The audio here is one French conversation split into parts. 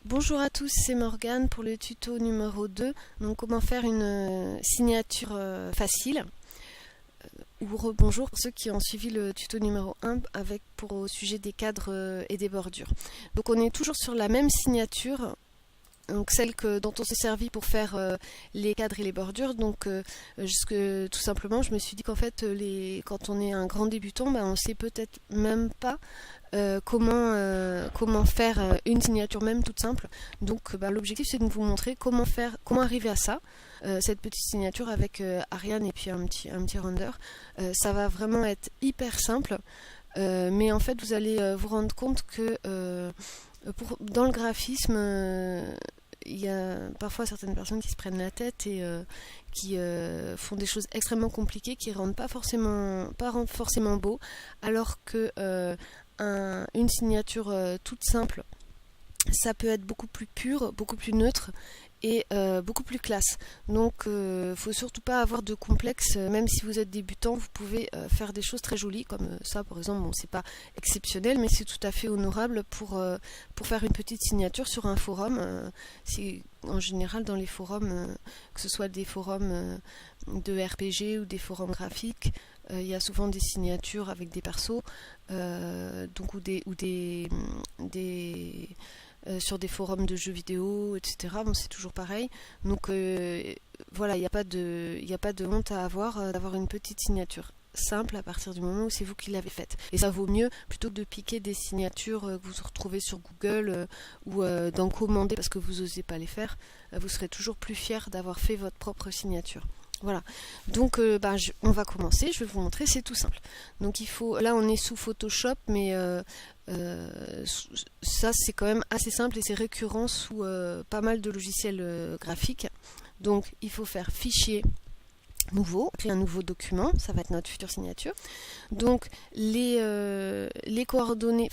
Bonjour à tous, c'est Morgane pour le tuto numéro 2. Donc comment faire une signature facile. Ou rebonjour pour ceux qui ont suivi le tuto numéro 1 au sujet des cadres et des bordures. Donc on est toujours sur la même signature, donc dont on s'est servi pour faire les cadres et les bordures. Donc tout simplement je me suis dit qu'en fait quand on est un grand débutant, on ne sait peut-être même pas comment faire une signature même toute simple. Donc l'objectif c'est de vous montrer comment arriver à ça, cette petite signature avec Ariane et puis un petit render. Ça va vraiment être hyper simple, mais en fait vous allez vous rendre compte que dans le graphisme, il y a parfois certaines personnes qui se prennent la tête et qui font des choses extrêmement compliquées qui rendent pas forcément beau, alors que une signature toute simple, ça peut être beaucoup plus pur, beaucoup plus neutre et beaucoup plus classe. Donc faut surtout pas avoir de complexe, même si vous êtes débutant, vous pouvez faire des choses très jolies comme ça par exemple. Bon, c'est pas exceptionnel, mais c'est tout à fait honorable pour faire une petite signature sur un forum. C'est en général dans les forums, que ce soit des forums de RPG ou des forums graphiques, il y a souvent des signatures avec des persos, donc sur des forums de jeux vidéo, etc. Bon, c'est toujours pareil. Donc voilà, il n'y a pas de honte à avoir d'avoir une petite signature simple à partir du moment où c'est vous qui l'avez faite. Et ça vaut mieux plutôt que de piquer des signatures que vous retrouvez sur Google ou d'en commander parce que vous n'osez pas les faire. Vous serez toujours plus fier d'avoir fait votre propre signature. Voilà, donc on va commencer, je vais vous montrer, c'est tout simple. Donc là on est sous Photoshop, mais ça c'est quand même assez simple et c'est récurrent sous pas mal de logiciels graphiques. Donc il faut faire fichier nouveau, créer un nouveau document, ça va être notre future signature. Donc les coordonnées,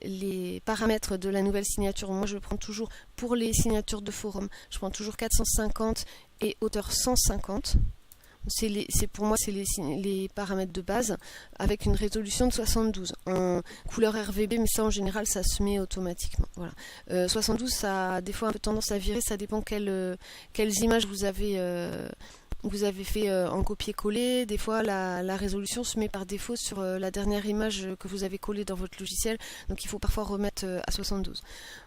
les paramètres de la nouvelle signature, moi je prends toujours, pour les signatures de forum, je prends toujours 450 et hauteur 150. Pour moi c'est les paramètres de base avec une résolution de 72 en couleur RGB, mais ça en général ça se met automatiquement. Voilà. 72 ça a des fois un peu tendance à virer, ça dépend quelles images vous avez fait en copier-coller. Des fois la résolution se met par défaut sur la dernière image que vous avez collée dans votre logiciel, donc il faut parfois remettre à 72.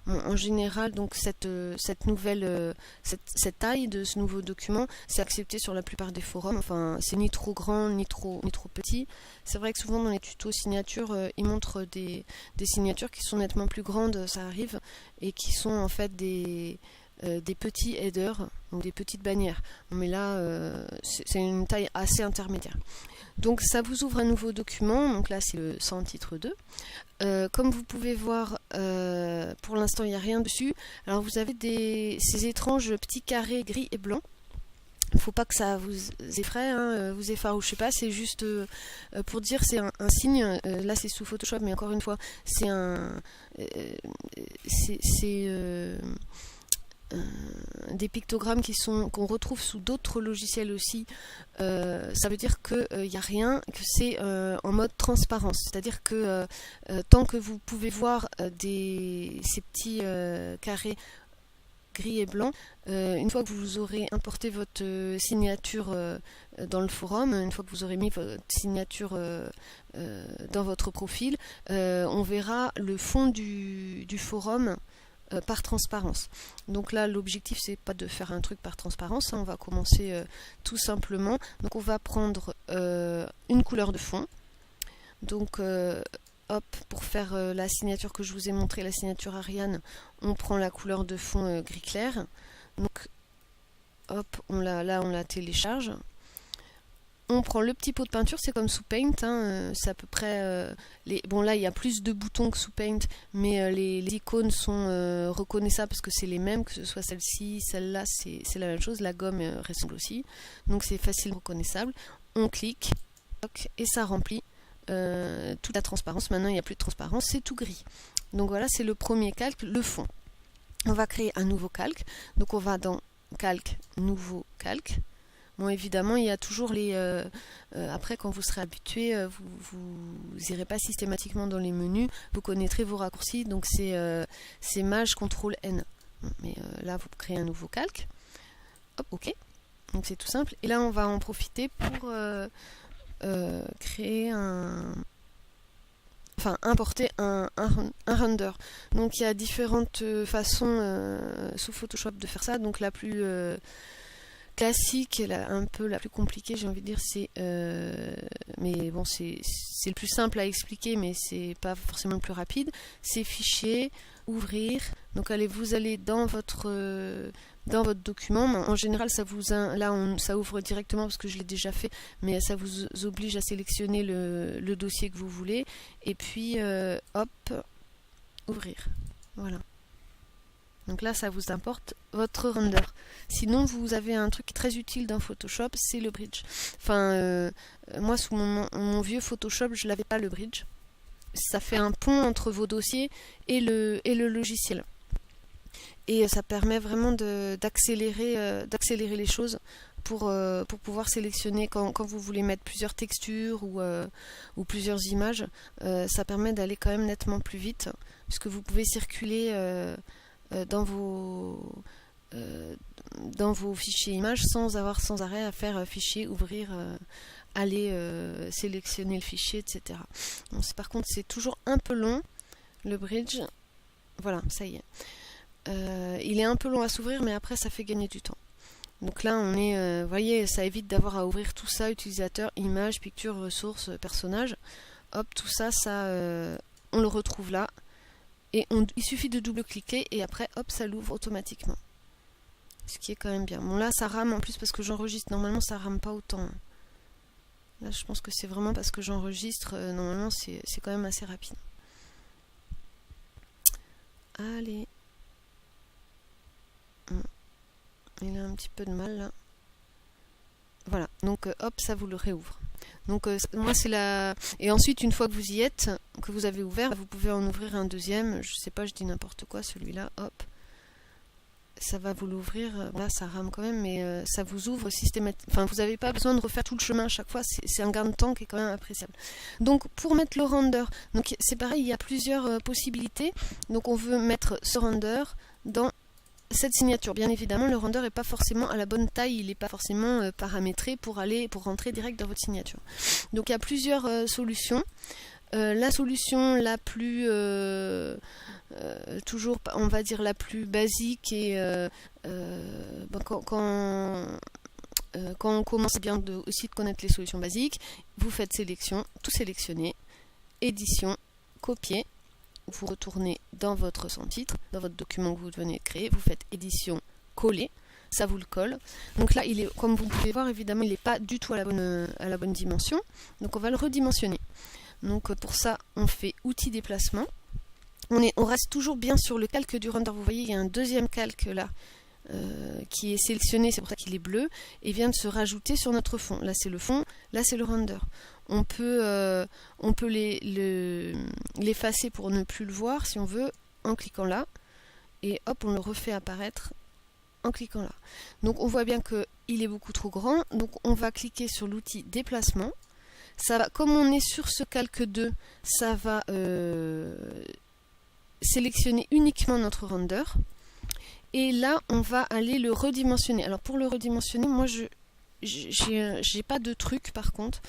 Bon, en général, donc cette taille de ce nouveau document, c'est accepté sur la plupart des forums. Enfin, c'est ni trop grand ni trop petit. C'est vrai que souvent dans les tutos signatures, ils montrent des signatures qui sont nettement plus grandes, ça arrive, et qui sont en fait des petits headers, donc des petites bannières. Mais là, c'est une taille assez intermédiaire. Donc ça vous ouvre un nouveau document, donc là c'est le sans titre 2. Comme vous pouvez voir, pour l'instant il n'y a rien dessus. Alors vous avez ces étranges petits carrés gris et blancs. Il ne faut pas que ça vous effraie, vous effarouche, je sais pas, c'est juste pour dire, c'est un signe. Là c'est sous Photoshop, mais encore une fois, c'est des pictogrammes qu'on retrouve sous d'autres logiciels aussi. Ça veut dire qu'il n'y a rien, que c'est en mode transparence, c'est-à-dire que tant que vous pouvez voir ces petits carrés gris et blanc, une fois que vous aurez importé votre signature dans le forum, une fois que vous aurez mis votre signature dans votre profil, on verra le fond du forum par transparence. Donc là l'objectif c'est pas de faire un truc par transparence, on va commencer tout simplement. Donc on va prendre une couleur de fond. Donc hop, pour faire la signature que je vous ai montré, la signature Ariane, on prend la couleur de fond gris clair. Donc hop, on la télécharge. On prend le petit pot de peinture, c'est comme sous Paint, c'est à peu près... Bon là il y a plus de boutons que sous Paint, mais les icônes sont reconnaissables parce que c'est les mêmes, que ce soit celle-ci, celle-là, c'est la même chose, la gomme ressemble aussi, donc c'est facilement reconnaissable. On clique, et ça remplit toute la transparence. Maintenant il n'y a plus de transparence, c'est tout gris. Donc voilà, c'est le premier calque, le fond. On va créer un nouveau calque, donc on va dans Calque, Nouveau calque. Bon, évidemment, il y a toujours après, quand vous serez habitué, vous irez pas systématiquement dans les menus, vous connaîtrez vos raccourcis, donc c'est Maj CTRL N. Bon, mais là, vous créez un nouveau calque. Hop, OK. Donc c'est tout simple. Et là, on va en profiter pour créer importer un render. Donc il y a différentes façons sous Photoshop de faire ça. Donc la plus classique, un peu la plus compliquée, j'ai envie de dire, mais bon, c'est le plus simple à expliquer, mais c'est pas forcément le plus rapide. C'est fichier, ouvrir. Donc vous allez dans votre document. En général, ça ouvre directement parce que je l'ai déjà fait, mais ça vous oblige à sélectionner le dossier que vous voulez. Et puis, hop, ouvrir. Voilà. Donc là, ça vous importe votre render. Sinon, vous avez un truc très utile dans Photoshop, c'est le bridge. Enfin, moi, sous mon vieux Photoshop, je n'avais pas le bridge. Ça fait un pont entre vos dossiers et le logiciel. Et ça permet vraiment d'accélérer les choses pour pouvoir sélectionner quand vous voulez mettre plusieurs textures ou plusieurs images. Ça permet d'aller quand même nettement plus vite, puisque vous pouvez circuler dans vos fichiers images sans avoir sans arrêt à faire fichier, ouvrir, aller sélectionner le fichier, etc. Bon, par contre, c'est toujours un peu long, le bridge. Voilà, ça y est. Il est un peu long à s'ouvrir, mais après, ça fait gagner du temps. Donc là, vous voyez, ça évite d'avoir à ouvrir tout ça, utilisateur, image, picture, ressources, personnage. Hop, tout ça, on le retrouve là. Et il suffit de double-cliquer et après, hop, ça l'ouvre automatiquement. Ce qui est quand même bien. Bon, là, ça rame en plus parce que j'enregistre. Normalement, ça rame pas autant. Là, je pense que c'est vraiment parce que j'enregistre. Normalement, c'est quand même assez rapide. Allez. Il a un petit peu de mal, là. Voilà. Donc, hop, ça vous le réouvre. Donc moi c'est et ensuite une fois que vous y êtes, que vous avez ouvert, vous pouvez en ouvrir un deuxième, je sais pas, je dis n'importe quoi, celui-là, hop, ça va vous l'ouvrir, là ça rame quand même, mais ça vous ouvre systématiquement, enfin vous n'avez pas besoin de refaire tout le chemin à chaque fois, c'est un gain de temps qui est quand même appréciable. Donc pour mettre le render, donc c'est pareil, il y a plusieurs possibilités, donc on veut mettre ce render dans cette signature. Bien évidemment, le render n'est pas forcément à la bonne taille, il n'est pas forcément paramétré pour rentrer direct dans votre signature. Donc il y a plusieurs solutions. La solution la plus toujours, on va dire la plus basique et quand on commence bien aussi de connaître les solutions basiques, vous faites sélection, tout sélectionner, édition, copier. Vous retournez dans votre sans-titre, dans votre document que vous venez de créer, vous faites édition, coller, ça vous le colle. Donc là, comme vous pouvez voir, évidemment, il n'est pas du tout à la bonne dimension. Donc on va le redimensionner. Donc pour ça, on fait outil déplacement. On reste toujours bien sur le calque du render. Vous voyez, il y a un deuxième calque là qui est sélectionné, c'est pour ça qu'il est bleu, et vient de se rajouter sur notre fond. Là, c'est le fond, là, c'est le render. On peut l'effacer pour ne plus le voir si on veut en cliquant là et hop on le refait apparaître en cliquant là. Donc on voit bien qu'il est beaucoup trop grand, donc on va cliquer sur l'outil déplacement. Ça va, comme on est sur ce calque 2, ça va sélectionner uniquement notre render et là on va aller le redimensionner. Alors pour le redimensionner, moi j'ai pas de truc par contre.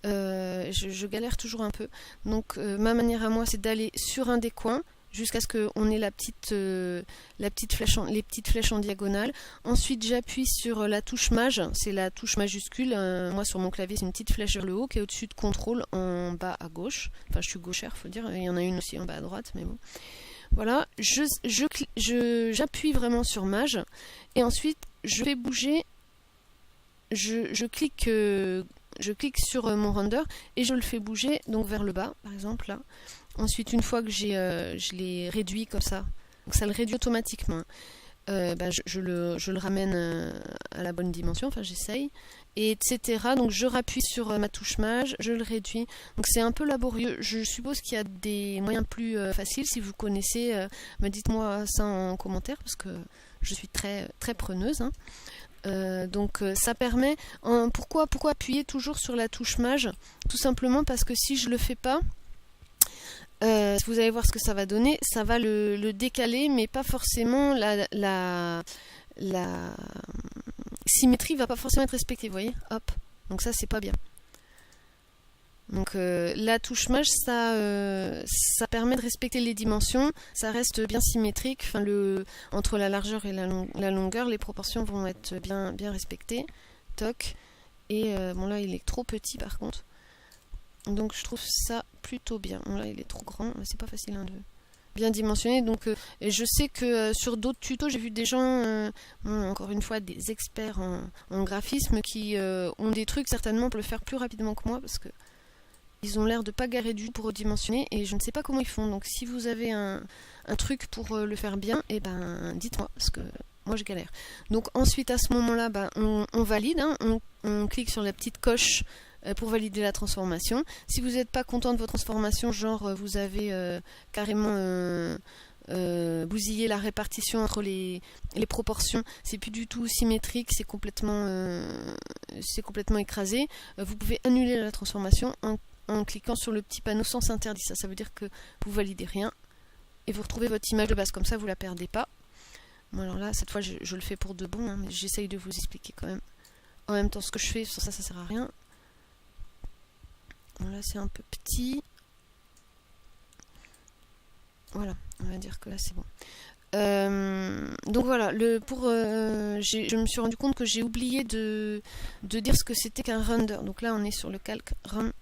Je galère toujours un peu. Donc ma manière à moi c'est d'aller sur un des coins jusqu'à ce qu'on ait les petites flèches en diagonale. Ensuite j'appuie sur la touche Maj, c'est la touche majuscule. Moi sur mon clavier c'est une petite flèche vers le haut qui est au-dessus de CTRL en bas à gauche. Enfin je suis gauchère faut dire, il y en a une aussi en bas à droite mais bon. Voilà, j'appuie vraiment sur Maj et ensuite je fais bouger, je clique sur mon render et je le fais bouger donc vers le bas par exemple là. Ensuite une fois que je l'ai réduit comme ça, donc ça le réduit automatiquement, je le ramène à la bonne dimension, enfin j'essaye, et etc. Donc je rappuie sur ma touche Maj, je le réduis, donc c'est un peu laborieux. Je suppose qu'il y a des moyens plus faciles. Si vous connaissez, dites-moi ça en commentaire parce que je suis très, très preneuse, hein. Ça permet... pourquoi appuyer toujours sur la touche Maj? Tout simplement parce que si je le fais pas, vous allez voir ce que ça va donner. Ça va le décaler, mais pas forcément la symétrie va pas forcément être respectée, vous voyez? Hop. Donc ça, c'est pas bien. Donc la touche Maj, ça permet de respecter les dimensions, ça reste bien symétrique, enfin, entre la largeur et la longueur, les proportions vont être bien respectées. Toc. Et bon là il est trop petit par contre. Donc je trouve ça plutôt bien. Bon, là il est trop grand, c'est pas facile de bien dimensionner. Donc et je sais que sur d'autres tutos, j'ai vu des gens, encore une fois des experts en graphisme qui ont des trucs certainement pour le faire plus rapidement que moi parce que ils ont l'air de pas garer du tout pour dimensionner et je ne sais pas comment ils font. Donc si vous avez un truc pour le faire bien, et ben dites-moi parce que moi je galère. Donc ensuite à ce moment-là, on valide, hein, on clique sur la petite coche pour valider la transformation. Si vous n'êtes pas content de votre transformation, genre vous avez carrément bousillé la répartition entre les proportions, c'est plus du tout symétrique, c'est complètement écrasé, vous pouvez annuler la transformation en cliquant sur le petit panneau sens interdit. Ça veut dire que vous validez rien et vous retrouvez votre image de base, comme ça vous la perdez pas. Bon, alors là cette fois je le fais pour de bon, hein, mais j'essaye de vous expliquer quand même en même temps ce que je fais, sur ça sert à rien. Bon, là c'est un peu petit, voilà, on va dire que là c'est bon. Donc voilà, je me suis rendu compte que j'ai oublié de dire ce que c'était qu'un render. Donc là on est sur le calque render.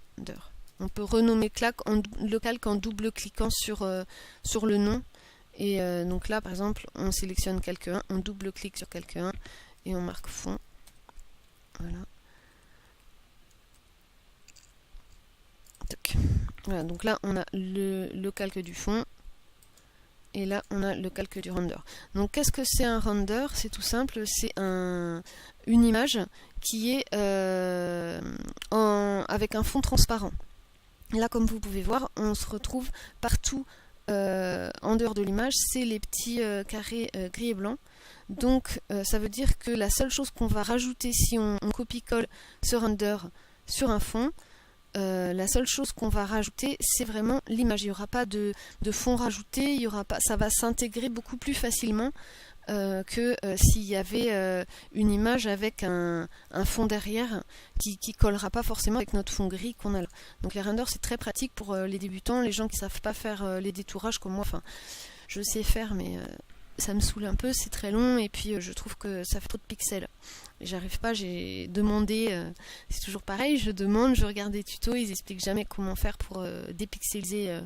On peut renommer le calque en double-cliquant sur le nom. Et donc là, par exemple, on sélectionne calque 1, on double-clique sur calque 1 et on marque fond. Voilà. Toc. Voilà, donc là, on a le calque du fond. Et là, on a le calque du render. Donc, qu'est-ce que c'est un render? C'est tout simple, c'est une image qui est avec un fond transparent. Là, comme vous pouvez voir, on se retrouve partout en dehors de l'image, c'est les petits carrés gris et blancs. Donc, ça veut dire que la seule chose qu'on va rajouter si on copie-colle ce render sur un fond, la seule chose qu'on va rajouter, c'est vraiment l'image. Il n'y aura pas de fond rajouté, ça va s'intégrer beaucoup plus facilement que s'il y avait une image avec un fond derrière qui collera pas forcément avec notre fond gris qu'on a là. Donc les renders, c'est très pratique pour les débutants, les gens qui savent pas faire les détourages comme moi. Enfin, je sais faire, mais ça me saoule un peu, c'est très long et puis je trouve que ça fait trop de pixels. J'arrive pas, j'ai demandé, c'est toujours pareil, je demande, je regarde des tutos, ils expliquent jamais comment faire pour dépixeliser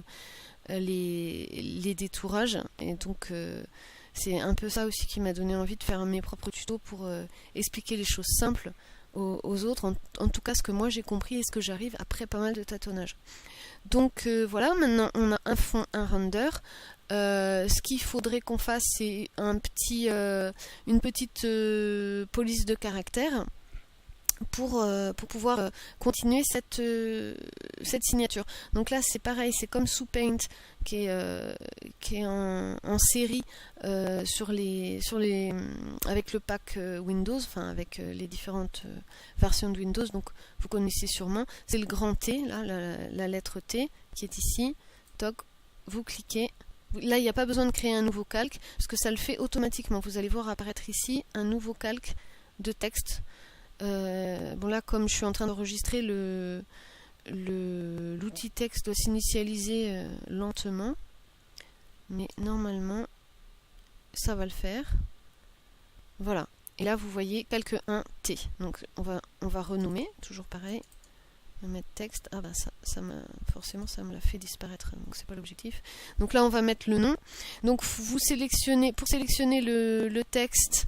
les détourages. Et donc c'est un peu ça aussi qui m'a donné envie de faire mes propres tutos pour expliquer les choses simples aux autres, en tout cas ce que moi j'ai compris et ce que j'arrive après pas mal de tâtonnage. Donc voilà, maintenant on a un fond, un render. Ce qu'il faudrait qu'on fasse, c'est une petite police de caractère pour pouvoir continuer cette signature. Donc là c'est pareil, c'est comme sous Paint qui est en série avec le pack Windows, enfin avec les différentes versions de Windows. Donc vous connaissez sûrement, c'est le grand T, là, la lettre T qui est ici. Toc, vous cliquez. Là, il n'y a pas besoin de créer un nouveau calque, parce que ça le fait automatiquement. Vous allez voir apparaître ici un nouveau calque de texte. Bon là, comme je suis en train d'enregistrer, l'outil texte doit s'initialiser lentement. Mais normalement, ça va le faire. Voilà. Et là, vous voyez calque 1T. Donc, on va renommer, toujours pareil. On va mettre texte. Ah ben forcément ça me l'a fait disparaître, donc c'est pas l'objectif. Donc là on va mettre le nom. Donc pour sélectionner le texte,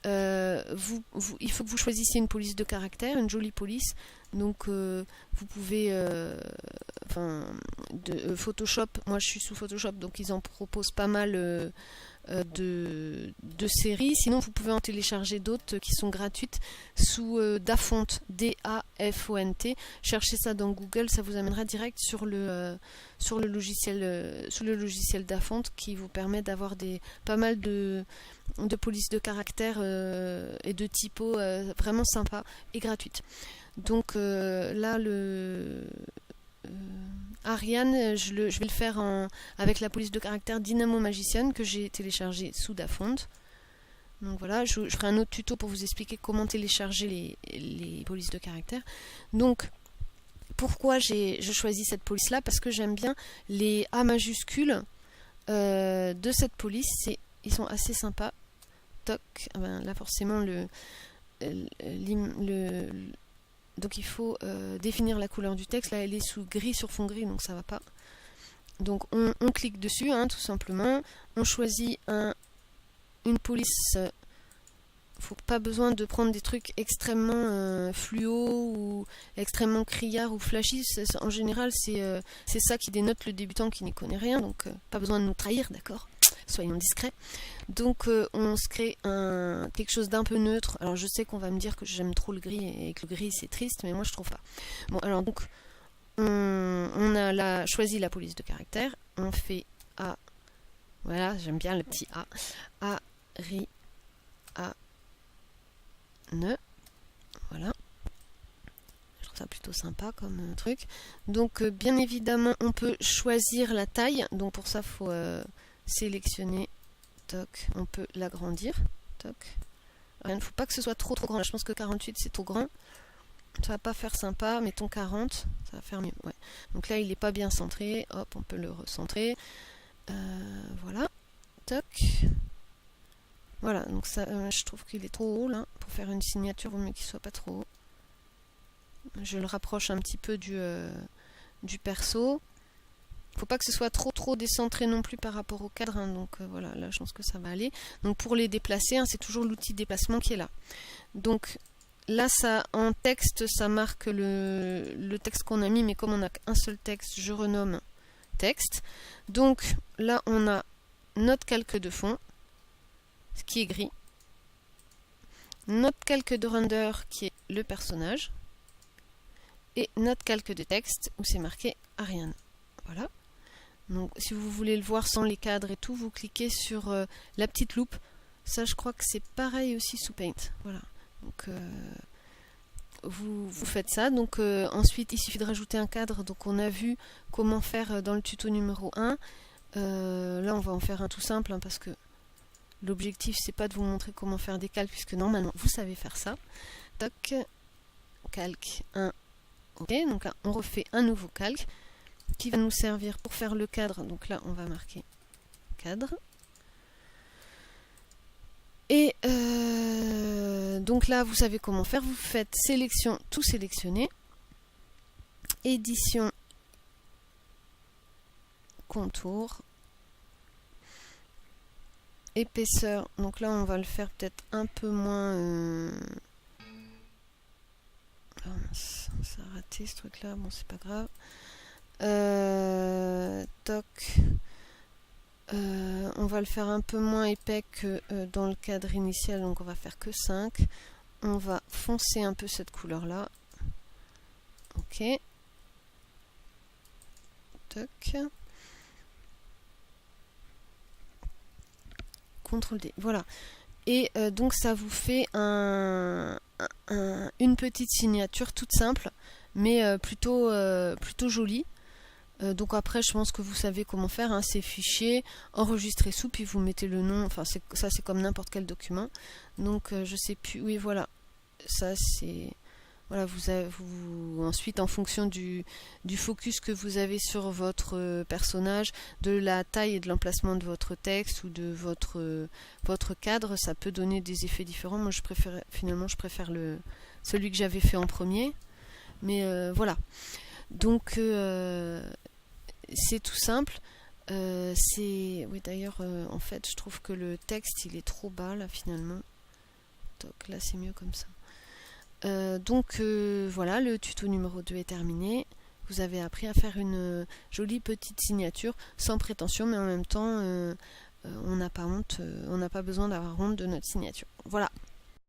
il faut que vous choisissiez une police de caractère, une jolie police. Donc vous pouvez Photoshop, moi je suis sous Photoshop, donc ils en proposent pas mal de série. Sinon, vous pouvez en télécharger d'autres qui sont gratuites sous Dafont, D-A-F-O-N-T. Cherchez ça dans Google, ça vous amènera direct sur le logiciel Dafont qui vous permet d'avoir pas mal de polices de caractère et de typos vraiment sympas et gratuites. Donc là, Ariane, je vais le faire avec la police de caractère Dynamo Magician que j'ai téléchargé sous Dafont. Donc voilà, je ferai un autre tuto pour vous expliquer comment télécharger les polices de caractère. Donc, pourquoi je choisis cette police-là? Parce que j'aime bien les A majuscules de cette police. Ils sont assez sympas. Toc, là forcément donc il faut définir la couleur du texte. Là elle est sous gris sur fond gris, donc ça va pas. Donc on clique dessus, tout simplement. On choisit une police. Faut pas besoin de prendre des trucs extrêmement fluo ou extrêmement criards ou flashy. En général c'est ça qui dénote le débutant qui n'y connaît rien. Donc pas besoin de nous trahir, d'accord? Soyons discrets. Donc on se crée quelque chose d'un peu neutre. Alors je sais qu'on va me dire que j'aime trop le gris et que le gris c'est triste, mais moi je trouve pas. Bon alors donc on a choisi la police de caractère. On fait A. Voilà, j'aime bien le petit A. A, ri, A, ne. Voilà. Je trouve ça plutôt sympa comme truc. Donc bien évidemment on peut choisir la taille. Donc pour ça il faut sélectionner, toc, on peut l'agrandir, toc. Il ne faut pas que ce soit trop grand, je pense que 48 c'est trop grand, ça va pas faire sympa, mettons 40, ça va faire mieux, ouais. Donc là il n'est pas bien centré, hop, on peut le recentrer, voilà, toc. Voilà, donc ça, je trouve qu'il est trop haut là, pour faire une signature, il vaut mieux qu'il soit pas trop haut. Je le rapproche un petit peu du perso. Faut pas que ce soit trop décentré non plus par rapport au cadre, donc voilà, là je pense que ça va aller. Donc pour les déplacer, c'est toujours l'outil déplacement qui est là. Donc là ça en texte ça marque le texte qu'on a mis, mais comme on n'a qu'un seul texte, je renomme texte. Donc là on a notre calque de fond, ce qui est gris, notre calque de render qui est le personnage, et notre calque de texte où c'est marqué Ariane. Voilà. Donc si vous voulez le voir sans les cadres et tout, vous cliquez sur la petite loupe. Ça je crois que c'est pareil aussi sous Paint. Voilà. Donc vous faites ça. Donc ensuite il suffit de rajouter un cadre. Donc on a vu comment faire dans le tuto numéro 1. Là on va en faire un tout simple parce que l'objectif c'est pas de vous montrer comment faire des calques puisque normalement vous savez faire ça. Toc, calque 1. Ok, donc là on refait un nouveau calque qui va nous servir pour faire le cadre. Donc là on va marquer cadre. Et donc là vous savez comment faire. Vous faites sélection, tout sélectionner, édition, contour, épaisseur. Donc là on va le faire peut-être un peu moins ça a raté ce truc là, bon c'est pas grave. Toc. On va le faire un peu moins épais que dans le cadre initial, donc on va faire que 5. On va foncer un peu cette couleur là. Ok. Toc. CTRL D. Voilà. Et donc ça vous fait une petite signature toute simple, mais plutôt jolie. Donc après je pense que vous savez comment faire, c'est fichier, enregistrer sous, puis vous mettez le nom, enfin ça c'est comme n'importe quel document. Donc je sais plus, oui voilà, ça c'est, voilà, vous ensuite en fonction du focus que vous avez sur votre personnage, de la taille et de l'emplacement de votre texte ou de votre cadre, ça peut donner des effets différents. Moi je préfère celui que j'avais fait en premier, mais voilà. Donc c'est tout simple. Oui d'ailleurs en fait je trouve que le texte il est trop bas là finalement. Donc là c'est mieux comme ça. Donc voilà, le tuto numéro 2 est terminé. Vous avez appris à faire une jolie petite signature sans prétention, mais en même temps on n'a pas honte, on n'a pas besoin d'avoir honte de notre signature. Voilà.